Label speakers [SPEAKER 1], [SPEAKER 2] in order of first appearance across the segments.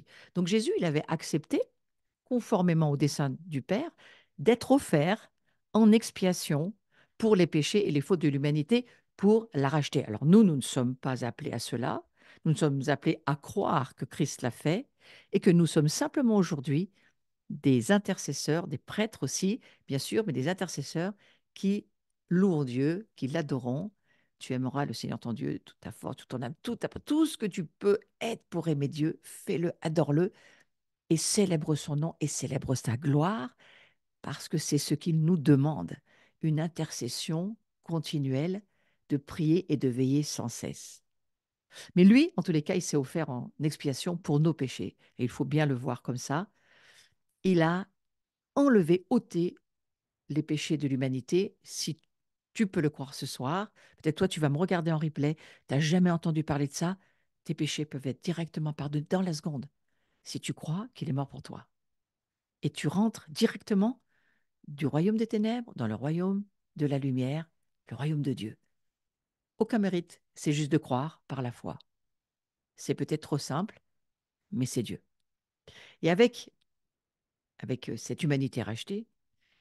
[SPEAKER 1] vie. Donc Jésus, il avait accepté, conformément au dessein du Père, d'être offert en expiation pour les péchés et les fautes de l'humanité pour la racheter. Alors nous ne sommes pas appelés à cela, nous sommes appelés à croire que Christ l'a fait et que nous sommes simplement aujourd'hui des intercesseurs, des prêtres aussi, bien sûr, mais des intercesseurs qui louent Dieu, qui l'adoront. Tu aimeras le Seigneur ton Dieu, toute ta force, toute ton âme, tout ce que tu peux être pour aimer Dieu, fais-le, adore-le et célèbre son nom et célèbre sa gloire parce que c'est ce qu'il nous demande, une intercession continuelle de prier et de veiller sans cesse. Mais lui, en tous les cas, il s'est offert en expiation pour nos péchés. Et il faut bien le voir comme ça. Il a enlevé, ôté les péchés de l'humanité. Si tu peux le croire ce soir, peut-être toi, tu vas me regarder en replay, tu n'as jamais entendu parler de ça, tes péchés peuvent être directement pardonnés dans la seconde si tu crois qu'il est mort pour toi. Et tu rentres directement du royaume des ténèbres dans le royaume de la lumière, le royaume de Dieu. Aucun mérite, c'est juste de croire par la foi. C'est peut-être trop simple, mais c'est Dieu. Et avec cette humanité rachetée,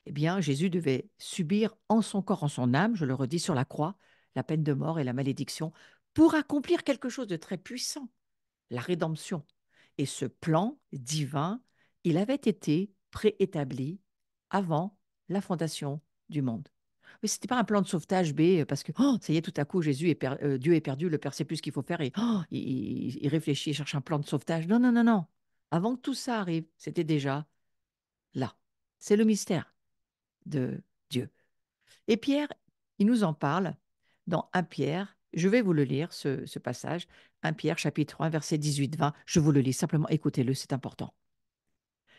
[SPEAKER 1] eh bien, Jésus devait subir en son corps, en son âme, je le redis, sur la croix, la peine de mort et la malédiction, pour accomplir quelque chose de très puissant, la rédemption. Et ce plan divin, il avait été préétabli avant la fondation du monde. Mais ce n'était pas un plan de sauvetage B, parce que oh, ça y est, tout à coup, Dieu est perdu, le Père sait plus ce qu'il faut faire, et oh, il réfléchit, il cherche un plan de sauvetage. Non, non, non, non. Avant que tout ça arrive, c'était déjà là. C'est le mystère de Dieu. Et Pierre, il nous en parle dans 1 Pierre. Je vais vous le lire, ce passage. 1 Pierre, chapitre 1, verset 18-20. Je vous le lis, simplement écoutez-le, c'est important.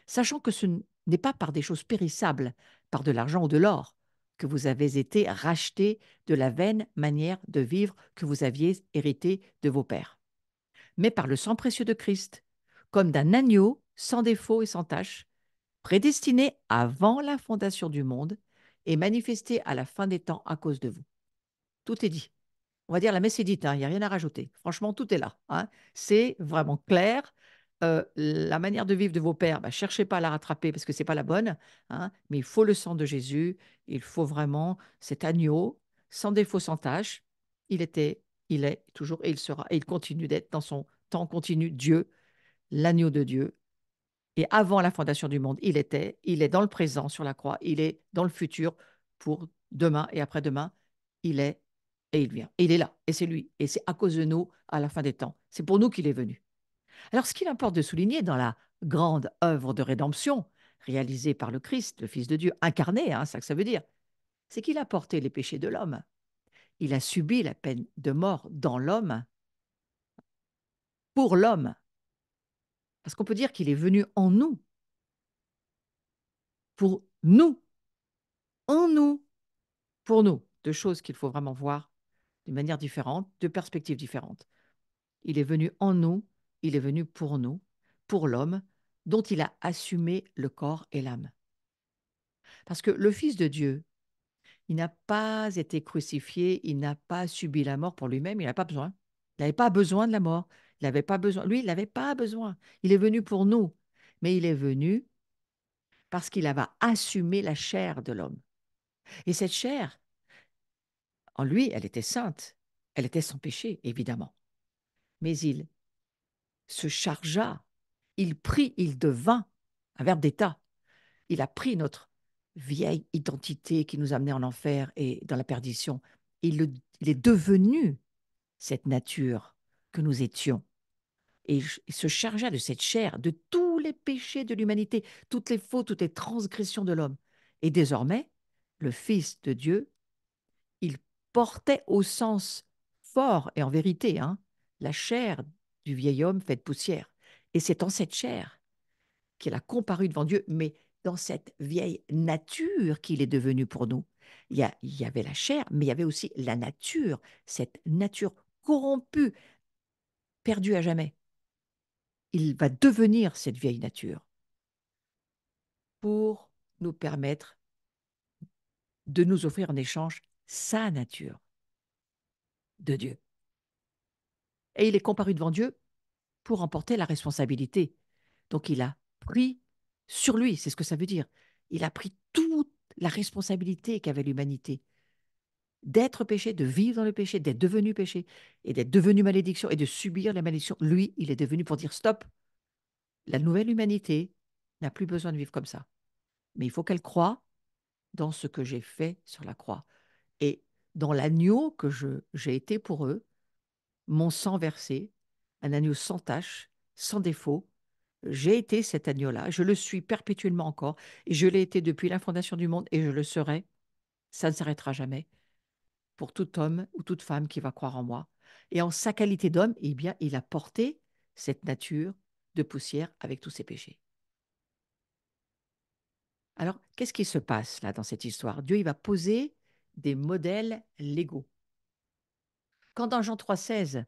[SPEAKER 1] Sachant que ce n'est pas par des choses périssables, par de l'argent ou de l'or, que vous avez été rachetés de la vaine manière de vivre que vous aviez hérité de vos pères, mais par le sang précieux de Christ, comme d'un agneau sans défaut et sans tache, prédestiné avant la fondation du monde et manifesté à la fin des temps à cause de vous. Tout est dit. On va dire la messe est dite, hein, il n'y a rien à rajouter. Franchement, tout est là, hein. C'est vraiment clair. La manière de vivre de vos pères, bah, cherchez pas à la rattraper parce que c'est pas la bonne, hein, mais il faut le sang de Jésus, il faut vraiment cet agneau, sans défaut, sans tâche. Il était, il est toujours et il sera, et il continue d'être dans son temps continu Dieu, l'agneau de Dieu. Et avant la fondation du monde, il est dans le présent sur la croix, il est dans le futur pour demain et après-demain, il est et il vient. Et il est là, et c'est lui. Et c'est à cause de nous à la fin des temps. C'est pour nous qu'il est venu. Alors, ce qu'il importe de souligner dans la grande œuvre de rédemption réalisée par le Christ, le Fils de Dieu, incarné, hein, c'est ça que ça veut dire, c'est qu'il a porté les péchés de l'homme. Il a subi la peine de mort dans l'homme, pour l'homme. Parce qu'on peut dire qu'il est venu en nous, pour nous, en nous, pour nous. Deux choses qu'il faut vraiment voir d'une manière différente, de perspectives différentes. Il est venu en nous, il est venu pour l'homme, dont il a assumé le corps et l'âme. Parce que le Fils de Dieu, il n'a pas été crucifié, il n'a pas subi la mort pour lui-même, il n'a pas besoin. Il n'avait pas besoin de la mort. Il n'avait pas besoin. Lui, il n'avait pas besoin. Il est venu pour nous. Mais il est venu parce qu'il avait assumé la chair de l'homme. Et cette chair, en lui, elle était sainte. Elle était sans péché, évidemment. Mais il se chargea, il prit, il devint, un verbe d'état. Il a pris notre vieille identité qui nous amenait en enfer et dans la perdition. Il est devenu cette nature que nous étions. Et il se chargea de cette chair, de tous les péchés de l'humanité, toutes les fautes, toutes les transgressions de l'homme. Et désormais, le Fils de Dieu, il portait au sens fort et en vérité, hein, la chair du vieil homme faite poussière. Et c'est en cette chair qu'il a comparu devant Dieu, mais dans cette vieille nature qu'il est devenu pour nous. Il y avait la chair, mais il y avait aussi la nature, cette nature corrompue, perdue à jamais. Il va devenir cette vieille nature pour nous permettre de nous offrir en échange sa nature de Dieu. Et il est comparu devant Dieu pour emporter la responsabilité. Donc il a pris sur lui, c'est ce que ça veut dire. Il a pris toute la responsabilité qu'avait l'humanité d'être péché, de vivre dans le péché, d'être devenu péché et d'être devenu malédiction et de subir la malédiction. Lui, il est devenu pour dire stop, la nouvelle humanité n'a plus besoin de vivre comme ça. Mais il faut qu'elle croie dans ce que j'ai fait sur la croix et dans l'agneau que j'ai été pour eux, mon sang versé, un agneau sans tache, sans défaut. J'ai été cet agneau-là, je le suis perpétuellement encore, et je l'ai été depuis la fondation du monde, et je le serai. Ça ne s'arrêtera jamais pour tout homme ou toute femme qui va croire en moi. Et en sa qualité d'homme, eh bien, il a porté cette nature de poussière avec tous ses péchés. Alors, qu'est-ce qui se passe là dans cette histoire? Dieu, il va poser des modèles légaux. Quand dans Jean 3,16,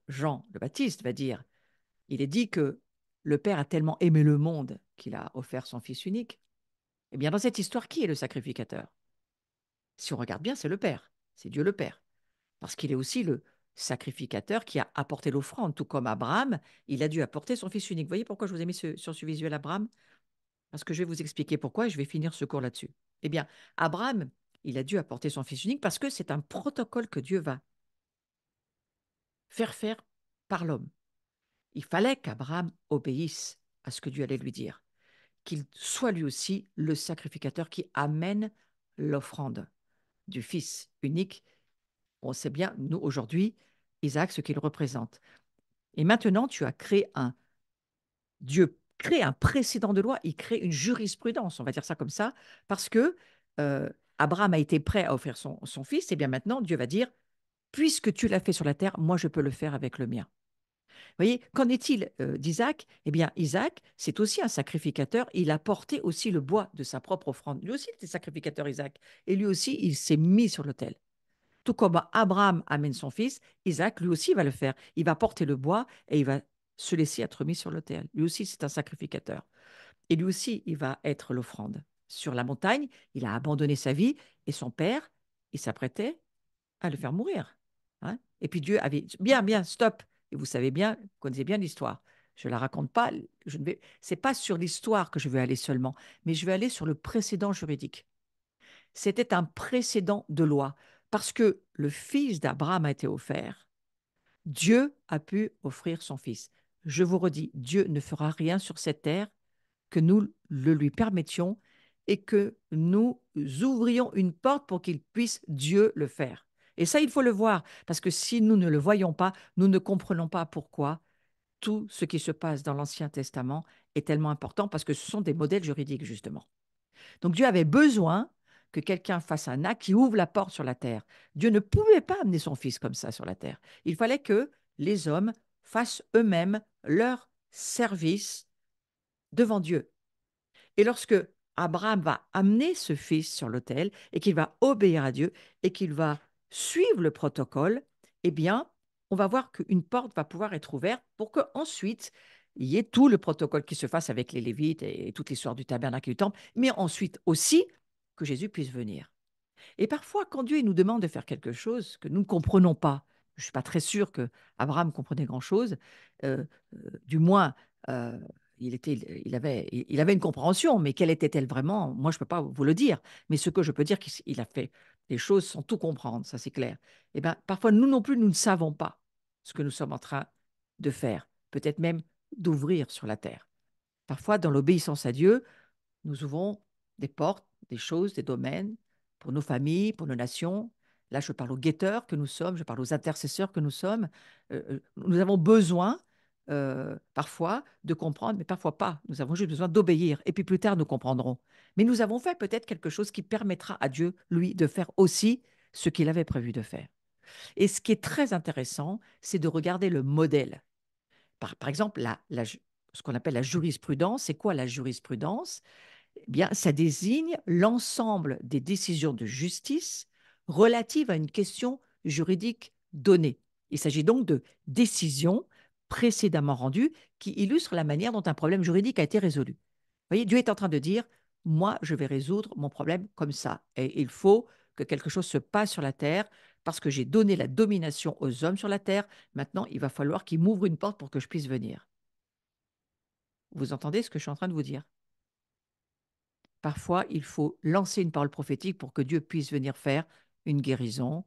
[SPEAKER 1] Jean le Baptiste va dire, il est dit que le Père a tellement aimé le monde qu'il a offert son Fils unique. Eh bien, dans cette histoire, qui est le sacrificateur? Si on regarde bien, c'est le Père, c'est Dieu le Père, parce qu'il est aussi le sacrificateur qui a apporté l'offrande, tout comme Abraham, il a dû apporter son Fils unique. Vous voyez pourquoi je vous ai mis sur ce visuel Abraham? Parce que je vais vous expliquer pourquoi et je vais finir ce cours là-dessus. Eh bien, Abraham, il a dû apporter son Fils unique parce que c'est un protocole que Dieu va faire par l'homme. Il fallait qu'Abraham obéisse à ce que Dieu allait lui dire, qu'il soit lui aussi le sacrificateur qui amène l'offrande du Fils unique. On sait bien, nous, aujourd'hui, Isaac, ce qu'il représente. Et maintenant, tu as créé Dieu crée un précédent de loi, il crée une jurisprudence, on va dire ça comme ça, parce que Abraham a été prêt à offrir son fils, et bien maintenant, Dieu va dire, puisque tu l'as fait sur la terre, moi, je peux le faire avec le mien. Vous voyez, qu'en est-il d'Isaac? Eh bien, Isaac, c'est aussi un sacrificateur. Il a porté aussi le bois de sa propre offrande. Lui aussi, il était sacrificateur, Isaac. Et lui aussi, il s'est mis sur l'autel. Tout comme Abraham amène son fils, Isaac, lui aussi, va le faire. Il va porter le bois et il va se laisser être mis sur l'autel. Lui aussi, c'est un sacrificateur. Et lui aussi, il va être l'offrande. Sur la montagne, il a abandonné sa vie et son père, il s'apprêtait à le faire mourir. Hein. Et puis Dieu avait dit, bien, bien, stop. Et vous savez bien, vous connaissez bien l'histoire. Je ne la raconte pas. C'est pas sur l'histoire que je veux aller seulement, mais je vais aller sur le précédent juridique. C'était un précédent de loi parce que le fils d'Abraham a été offert. Dieu a pu offrir son fils. Je vous redis, Dieu ne fera rien sur cette terre que nous le lui permettions et que nous ouvrions une porte pour qu'il puisse Dieu le faire. Et ça, il faut le voir, parce que si nous ne le voyons pas, nous ne comprenons pas pourquoi tout ce qui se passe dans l'Ancien Testament est tellement important, parce que ce sont des modèles juridiques, justement. Donc Dieu avait besoin que quelqu'un fasse un acte qui ouvre la porte sur la terre. Dieu ne pouvait pas amener son fils comme ça sur la terre. Il fallait que les hommes fassent eux-mêmes leur service devant Dieu. Et lorsque Abraham va amener ce fils sur l'autel et qu'il va obéir à Dieu et qu'il va suivre le protocole, eh bien, on va voir qu'une porte va pouvoir être ouverte pour qu'ensuite, il y ait tout le protocole qui se fasse avec les Lévites et toute l'histoire du tabernacle et du temple, mais ensuite aussi que Jésus puisse venir. Et parfois, quand Dieu nous demande de faire quelque chose que nous ne comprenons pas, je ne suis pas très sûr que Abraham comprenait grand-chose, euh, du moins, euh, il avait une compréhension, mais quelle était-elle vraiment? Moi, je ne peux pas vous le dire, mais ce que je peux dire, qu'il a fait des choses sans tout comprendre, ça c'est clair. Et bien, parfois, nous non plus, nous ne savons pas ce que nous sommes en train de faire, peut-être même d'ouvrir sur la terre. Parfois, dans l'obéissance à Dieu, nous ouvrons des portes, des choses, des domaines pour nos familles, pour nos nations. Là, je parle aux guetteurs que nous sommes, je parle aux intercesseurs que nous sommes. Nous avons besoin, parfois, de comprendre, mais parfois pas. Nous avons juste besoin d'obéir. Et puis plus tard, nous comprendrons. Mais nous avons fait peut-être quelque chose qui permettra à Dieu, lui, de faire aussi ce qu'il avait prévu de faire. Et ce qui est très intéressant, c'est de regarder le modèle. Par exemple, ce qu'on appelle la jurisprudence. C'est quoi la jurisprudence? Eh bien, ça désigne l'ensemble des décisions de justice relatives à une question juridique donnée. Il s'agit donc de décisions précédemment rendues qui illustrent la manière dont un problème juridique a été résolu. Vous voyez, Dieu est en train de dire, moi, je vais résoudre mon problème comme ça. Et il faut que quelque chose se passe sur la terre parce que j'ai donné la domination aux hommes sur la terre. Maintenant, il va falloir qu'ils m'ouvrent une porte pour que je puisse venir. Vous entendez ce que je suis en train de vous dire? Parfois, il faut lancer une parole prophétique pour que Dieu puisse venir faire une guérison,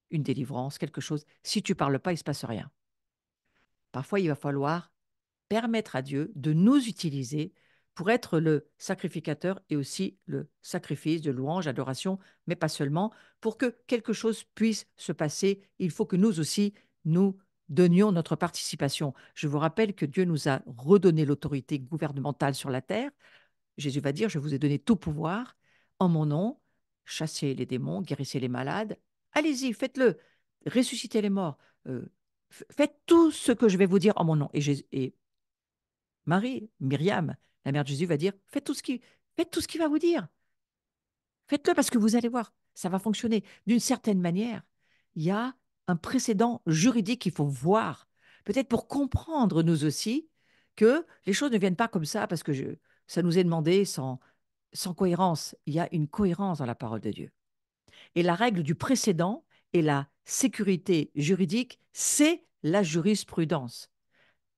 [SPEAKER 1] une délivrance, quelque chose. Si tu parles pas, il ne se passe rien. Parfois, il va falloir permettre à Dieu de nous utiliser pour être le sacrificateur et aussi le sacrifice de louange, adoration, mais pas seulement. Pour que quelque chose puisse se passer, il faut que nous aussi, nous donnions notre participation. Je vous rappelle que Dieu nous a redonné l'autorité gouvernementale sur la terre. Jésus va dire, je vous ai donné tout pouvoir en mon nom, chassez les démons, guérissez les malades, allez-y, faites-le, ressuscitez les morts, faites tout ce que je vais vous dire en mon nom. Et Marie, Myriam, la mère de Jésus, va dire, faites tout ce qu'il va vous dire. Faites-le parce que vous allez voir, ça va fonctionner. D'une certaine manière, il y a un précédent juridique qu'il faut voir, peut-être pour comprendre nous aussi que les choses ne viennent pas comme ça parce que ça nous est demandé sans cohérence. Il y a une cohérence dans la parole de Dieu. Et la règle du précédent et la sécurité juridique, c'est la jurisprudence.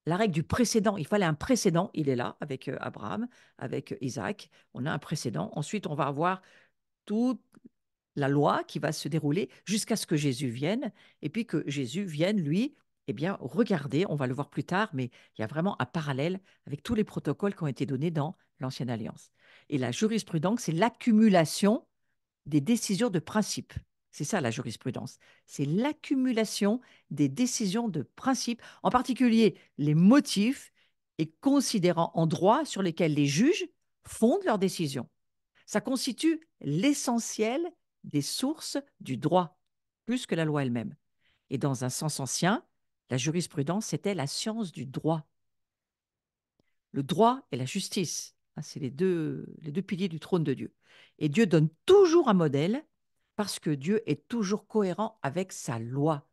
[SPEAKER 1] La règle du précédent, il fallait un précédent, il est là avec Abraham, avec Isaac, on a un précédent. Ensuite, on va avoir toute la loi qui va se dérouler jusqu'à ce que Jésus vienne, et puis que Jésus vienne, lui, eh bien, regardez, on va le voir plus tard, mais il y a vraiment un parallèle avec tous les protocoles qui ont été donnés dans l'Ancienne Alliance. Et la jurisprudence, c'est l'accumulation des décisions de principe. C'est ça la jurisprudence. C'est l'accumulation des décisions de principe, en particulier les motifs et considérants en droit sur lesquels les juges fondent leurs décisions. Ça constitue l'essentiel des sources du droit, plus que la loi elle-même. Et dans un sens ancien, la jurisprudence, c'était la science du droit. Le droit et la justice, hein, c'est les deux piliers du trône de Dieu. Et Dieu donne toujours un modèle parce que Dieu est toujours cohérent avec sa loi.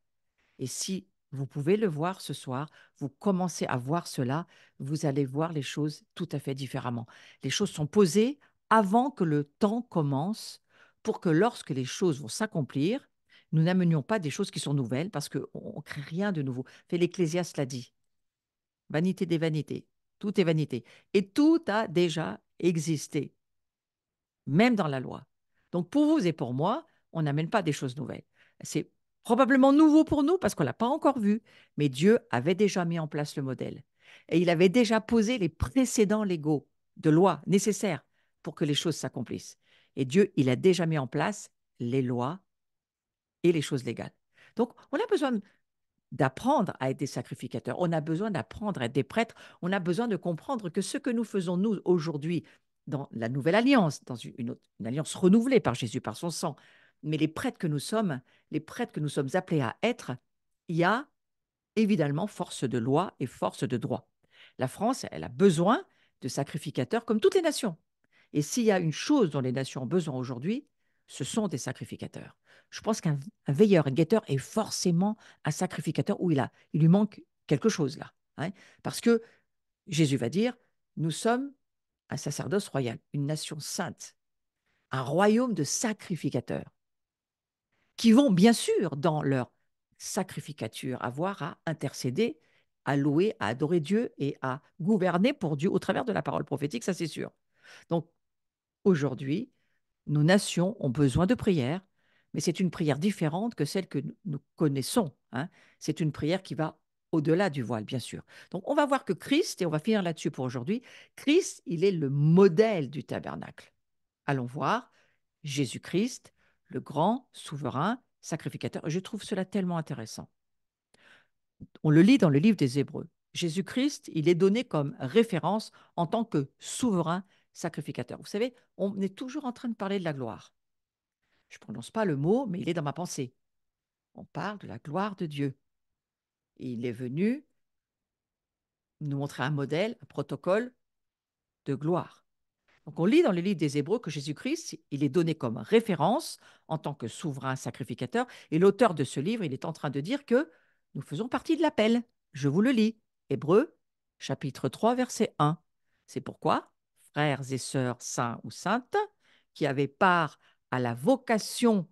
[SPEAKER 1] Et si vous pouvez le voir ce soir, vous commencez à voir cela, vous allez voir les choses tout à fait différemment. Les choses sont posées avant que le temps commence pour que lorsque les choses vont s'accomplir, nous n'amenions pas des choses qui sont nouvelles parce qu'on ne crée rien de nouveau. Fait l'Ecclésiaste l'a dit. Vanité des vanités. Tout est vanité. Et tout a déjà existé, même dans la loi. Donc pour vous et pour moi, on n'amène pas des choses nouvelles. C'est probablement nouveau pour nous parce qu'on ne l'a pas encore vu, mais Dieu avait déjà mis en place le modèle. Et il avait déjà posé les précédents légaux de loi nécessaires pour que les choses s'accomplissent. Et Dieu, il a déjà mis en place les lois et les choses légales. Donc, on a besoin d'apprendre à être des sacrificateurs. On a besoin d'apprendre à être des prêtres. On a besoin de comprendre que ce que nous faisons, nous, aujourd'hui, dans la nouvelle alliance, dans une alliance renouvelée par Jésus, par son sang, mais les prêtres que nous sommes, les prêtres que nous sommes appelés à être, il y a évidemment force de loi et force de droit. La France, elle a besoin de sacrificateurs comme toutes les nations. Et s'il y a une chose dont les nations ont besoin aujourd'hui, ce sont des sacrificateurs. Je pense qu'un veilleur, un guetteur est forcément un sacrificateur où il lui manque quelque chose là. Hein. Parce que Jésus va dire, nous sommes un sacerdoce royal, une nation sainte, un royaume de sacrificateurs qui vont bien sûr dans leur sacrificature avoir à intercéder, à louer, à adorer Dieu et à gouverner pour Dieu au travers de la parole prophétique, ça c'est sûr. Donc aujourd'hui, nos nations ont besoin de prière, mais c'est une prière différente que celle que nous connaissons. Hein. C'est une prière qui va au-delà du voile, bien sûr. Donc, on va voir que Christ, et on va finir là-dessus pour aujourd'hui, Christ, il est le modèle du tabernacle. Allons voir Jésus-Christ, le grand souverain sacrificateur. Je trouve cela tellement intéressant. On le lit dans le livre des Hébreux. Jésus-Christ, il est donné comme référence en tant que souverain sacrificateur. Vous savez, on est toujours en train de parler de la gloire. Je ne prononce pas le mot, mais il est dans ma pensée. On parle de la gloire de Dieu. Et il est venu nous montrer un modèle, un protocole de gloire. Donc on lit dans le livre des Hébreux que Jésus-Christ, il est donné comme référence en tant que souverain sacrificateur. Et l'auteur de ce livre, il est en train de dire que nous faisons partie de l'appel. Je vous le lis. Hébreux, chapitre 3, verset 1. C'est pourquoi, frères et sœurs saints ou saintes, qui avaient part à la vocation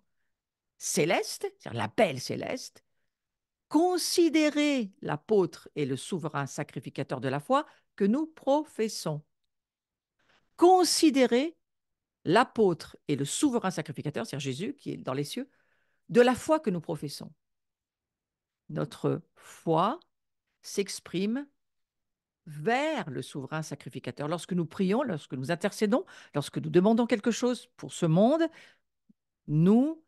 [SPEAKER 1] céleste, c'est-à-dire l'appel céleste, considérez l'apôtre et le souverain sacrificateur de la foi que nous professons. Considérez l'apôtre et le souverain sacrificateur, c'est-à-dire Jésus qui est dans les cieux, de la foi que nous professons. Notre foi s'exprime vers le souverain sacrificateur. Lorsque nous prions, lorsque nous intercédons, lorsque nous demandons quelque chose pour ce monde, nous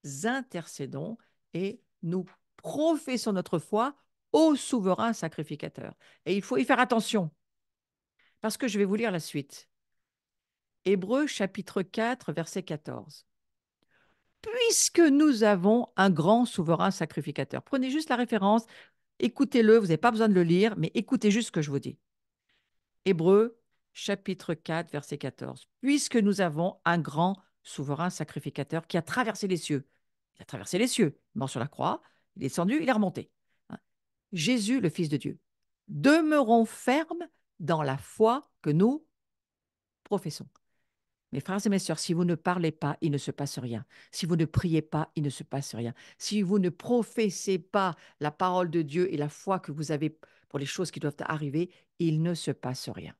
[SPEAKER 1] intercédons et nous professons notre foi au souverain sacrificateur. Et il faut y faire attention, parce que je vais vous lire la suite. Hébreux chapitre 4, verset 14. Puisque nous avons un grand souverain sacrificateur. Prenez juste la référence, écoutez-le, vous n'avez pas besoin de le lire, mais écoutez juste ce que je vous dis. Hébreux chapitre 4, verset 14. Puisque nous avons un grand souverain sacrificateur qui a traversé les cieux. Il a traversé les cieux, mort sur la croix, il est descendu, il est remonté. Hein. Jésus, le Fils de Dieu. Demeurons fermes dans la foi que nous professons. Mes frères et mes sœurs, si vous ne parlez pas, il ne se passe rien. Si vous ne priez pas, il ne se passe rien. Si vous ne professez pas la parole de Dieu et la foi que vous avez pour les choses qui doivent arriver, il ne se passe rien.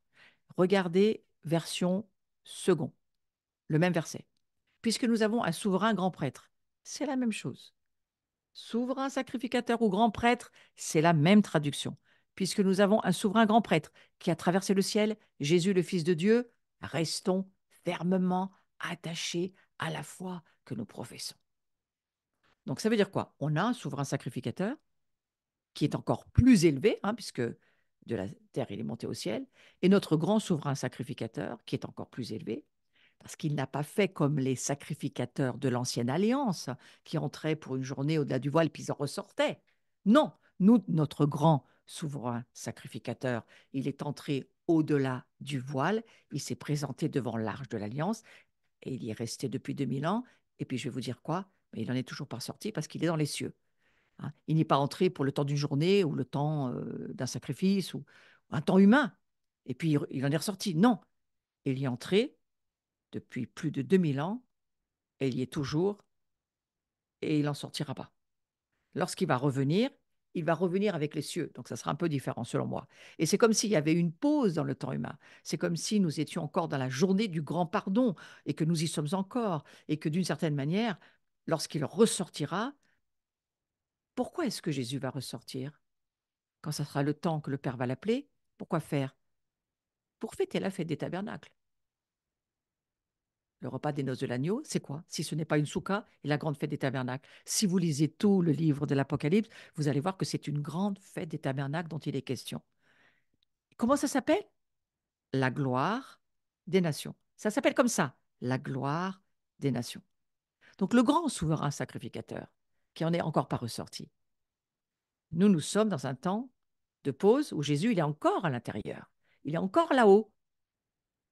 [SPEAKER 1] Regardez version second, le même verset. Puisque nous avons un souverain grand prêtre, c'est la même chose. Souverain sacrificateur ou grand prêtre, c'est la même traduction. Puisque nous avons un souverain grand prêtre qui a traversé le ciel, Jésus le Fils de Dieu, restons fermement attachés à la foi que nous professons. Donc ça veut dire quoi? On a un souverain sacrificateur qui est encore plus élevé, hein, puisque de la terre il est monté au ciel, et notre grand souverain sacrificateur qui est encore plus élevé, parce qu'il n'a pas fait comme les sacrificateurs de l'ancienne alliance, qui entraient pour une journée au-delà du voile, puis ils en ressortaient. Non, nous, notre grand souverain sacrificateur, il est entré au-delà du voile, il s'est présenté devant l'arche de l'alliance, et il y est resté depuis 2000 ans, et puis je vais vous dire quoi, mais il n'en est toujours pas sorti parce qu'il est dans les cieux. Hein. Il n'est pas entré pour le temps d'une journée ou le temps d'un sacrifice ou un temps humain, et puis il en est ressorti. Non, il y est entré depuis plus de 2000 ans, et il y est toujours, et il n'en sortira pas. Lorsqu'il va revenir, il va revenir avec les cieux, donc ça sera un peu différent selon moi. Et c'est comme s'il y avait une pause dans le temps humain. C'est comme si nous étions encore dans la journée du grand pardon, et que nous y sommes encore, et que d'une certaine manière, lorsqu'il ressortira, pourquoi est-ce que Jésus va ressortir? Quand ça sera le temps que le Père va l'appeler, pourquoi faire? Pour fêter la fête des tabernacles. Le repas des noces de l'agneau, c'est quoi? Si ce n'est pas une souka et la grande fête des tabernacles. Si vous lisez tout le livre de l'Apocalypse, vous allez voir que c'est une grande fête des tabernacles dont il est question. Comment ça s'appelle? La gloire des nations. Ça s'appelle comme ça, la gloire des nations. Donc le grand souverain sacrificateur, qui en est encore pas ressorti. Nous sommes dans un temps de pause où Jésus, il est encore à l'intérieur. Il est encore là-haut.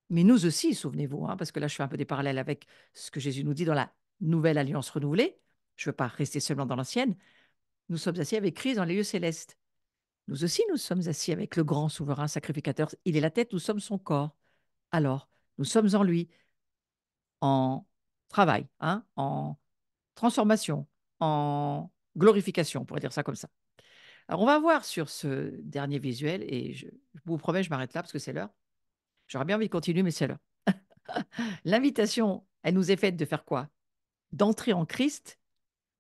[SPEAKER 1] Mais nous aussi, souvenez-vous, hein, parce que là, je fais un peu des parallèles avec ce que Jésus nous dit dans la nouvelle alliance renouvelée. Je ne veux pas rester seulement dans l'ancienne. Nous sommes assis avec Christ dans les lieux célestes. Nous aussi, nous sommes assis avec le grand souverain sacrificateur. Il est la tête, nous sommes son corps. Alors, nous sommes en lui, en travail, hein, en transformation, en glorification, on pourrait dire ça comme ça. Alors, on va voir sur ce dernier visuel, et je vous promets, je m'arrête là parce que c'est l'heure. J'aurais bien envie de continuer, mais c'est l'heure. L'invitation, elle nous est faite de faire quoi? D'entrer en Christ,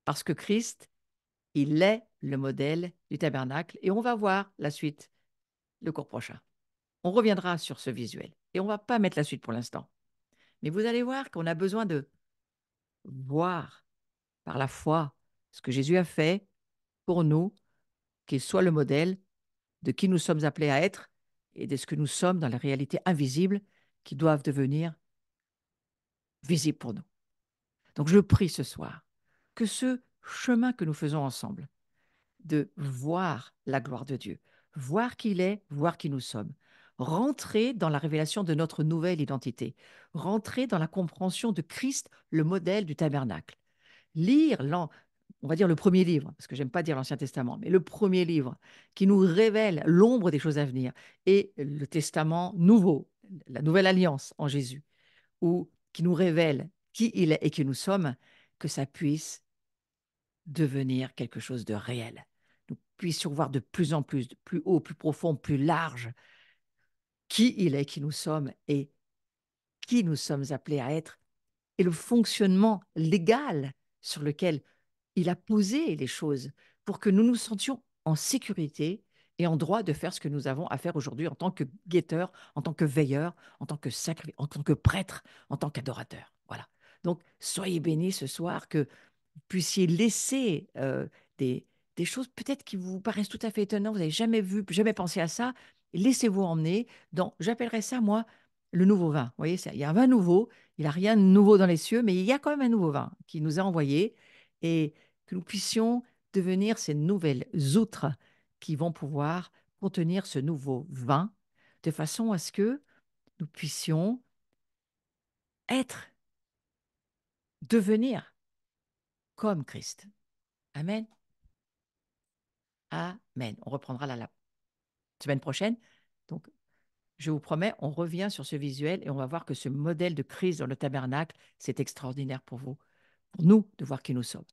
[SPEAKER 1] parce que Christ, il est le modèle du tabernacle. Et on va voir la suite le cours prochain. On reviendra sur ce visuel. Et on ne va pas mettre la suite pour l'instant. Mais vous allez voir qu'on a besoin de voir par la foi ce que Jésus a fait pour nous, qu'il soit le modèle de qui nous sommes appelés à être et de ce que nous sommes dans la réalité invisible qui doivent devenir visibles pour nous. Donc je prie ce soir que ce chemin que nous faisons ensemble, de voir la gloire de Dieu, voir qui il est, voir qui nous sommes, rentrer dans la révélation de notre nouvelle identité, rentrer dans la compréhension de Christ, le modèle du tabernacle, lire, on va dire le premier livre, parce que j'aime pas dire l'Ancien Testament, mais le premier livre qui nous révèle l'ombre des choses à venir, et le Testament nouveau, la nouvelle alliance en Jésus, ou qui nous révèle qui il est et qui nous sommes, que ça puisse devenir quelque chose de réel. Nous puissions voir de plus en plus, de plus haut, plus profond, plus large, qui il est, qui nous sommes et qui nous sommes appelés à être et le fonctionnement légal sur lequel il a posé les choses pour que nous nous sentions en sécurité et en droit de faire ce que nous avons à faire aujourd'hui en tant que guetteurs, en tant que veilleurs, en tant que en tant que prêtres, en tant qu'adorateurs. Voilà. Donc, soyez bénis ce soir que vous puissiez laisser des, des choses peut-être qui vous paraissent tout à fait étonnantes, vous n'avez jamais vu, jamais pensé à ça. Laissez-vous emmener dans, j'appellerais ça, moi, le nouveau vin. Vous voyez, il y a un vin nouveau, il n'y a rien de nouveau dans les cieux, mais il y a quand même un nouveau vin qui nous a envoyé et que nous puissions devenir ces nouvelles outres qui vont pouvoir contenir ce nouveau vin de façon à ce que nous puissions être, devenir comme Christ. Amen. Amen. On reprendra la semaine prochaine. Donc, je vous promets, on revient sur ce visuel et on va voir que ce modèle de Christ dans le tabernacle, c'est extraordinaire pour vous, pour nous, de voir qui nous sommes.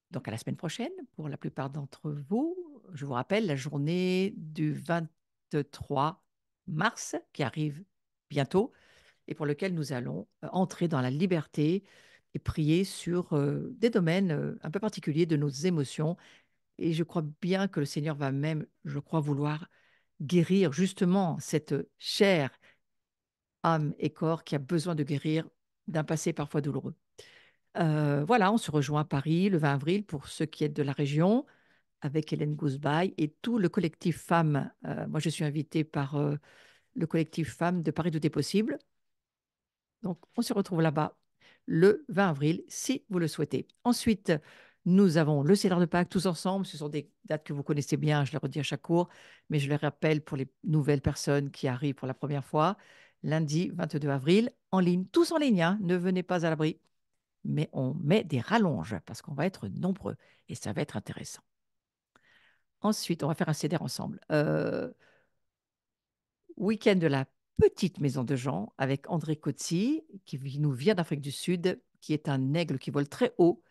[SPEAKER 1] Donc, à la semaine prochaine, pour la plupart d'entre vous, je vous rappelle la journée du 23 mars qui arrive bientôt et pour lequel nous allons entrer dans la liberté et prier sur des domaines un peu particuliers de nos émotions. Et je crois bien que le Seigneur va même, je crois, vouloir guérir justement cette chair, âme et corps qui a besoin de guérir d'un passé parfois douloureux. Voilà, on se rejoint à Paris le 20 avril pour ceux qui êtes de la région avec Hélène Gousbaille et tout le collectif femmes. Moi, je suis invitée par le collectif femmes de Paris Tout est possible. Donc, on se retrouve là-bas le 20 avril, si vous le souhaitez. Ensuite, nous avons le Cédre de Pâques tous ensemble. Ce sont des dates que vous connaissez bien, je les redis à chaque cours, mais je les rappelle pour les nouvelles personnes qui arrivent pour la première fois. Lundi 22 avril, en ligne, tous en ligne, hein, ne venez pas à l'abri. Mais on met des rallonges parce qu'on va être nombreux et ça va être intéressant. Ensuite, on va faire un CDR ensemble. Week-end de la petite maison de Jean avec André Coetzee, qui nous vient d'Afrique du Sud, qui est un aigle qui vole très haut,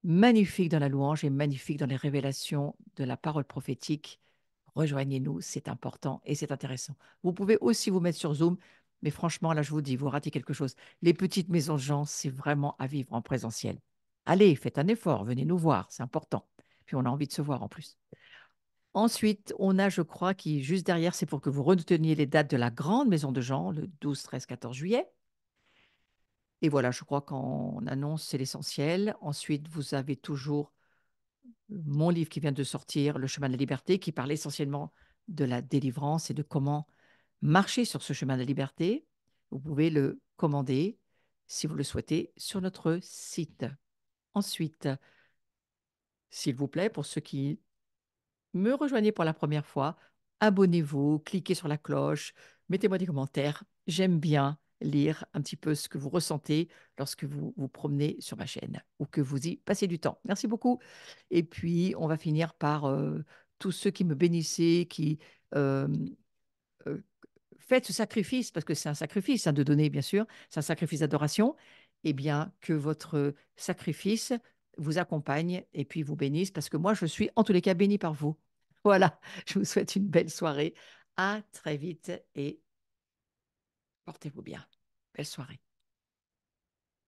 [SPEAKER 1] magnifique dans la louange et magnifique dans les révélations de la parole prophétique. Rejoignez-nous, c'est important et c'est intéressant. Vous pouvez aussi vous mettre sur Zoom, mais franchement, là, je vous dis, vous ratez quelque chose. Les petites maisons de Jean, c'est vraiment à vivre en présentiel. Allez, faites un effort, venez nous voir, c'est important. Puis on a envie de se voir en plus. Ensuite, on a, je crois, qui juste derrière, c'est pour que vous reteniez les dates de la grande maison de Jean, le 12, 13, 14 juillet. Et voilà, je crois qu'en annonce, c'est l'essentiel. Ensuite, vous avez toujours mon livre qui vient de sortir, Le chemin de la liberté, qui parle essentiellement de la délivrance et de comment marcher sur ce chemin de la liberté. Vous pouvez le commander, si vous le souhaitez, sur notre site. Ensuite, s'il vous plaît, pour ceux qui me rejoignez pour la première fois, abonnez-vous, cliquez sur la cloche, mettez-moi des commentaires. J'aime bien lire un petit peu ce que vous ressentez lorsque vous vous promenez sur ma chaîne ou que vous y passez du temps. Merci beaucoup. Et puis, on va finir par tous ceux qui me bénissaient, qui euh, euh, faites ce sacrifice, parce que c'est un sacrifice hein, de donner, bien sûr, c'est un sacrifice d'adoration, eh bien, que votre sacrifice vous accompagne et puis vous bénisse, parce que moi, je suis en tous les cas bénie par vous. Voilà, je vous souhaite une belle soirée. À très vite et portez-vous bien. Belle soirée.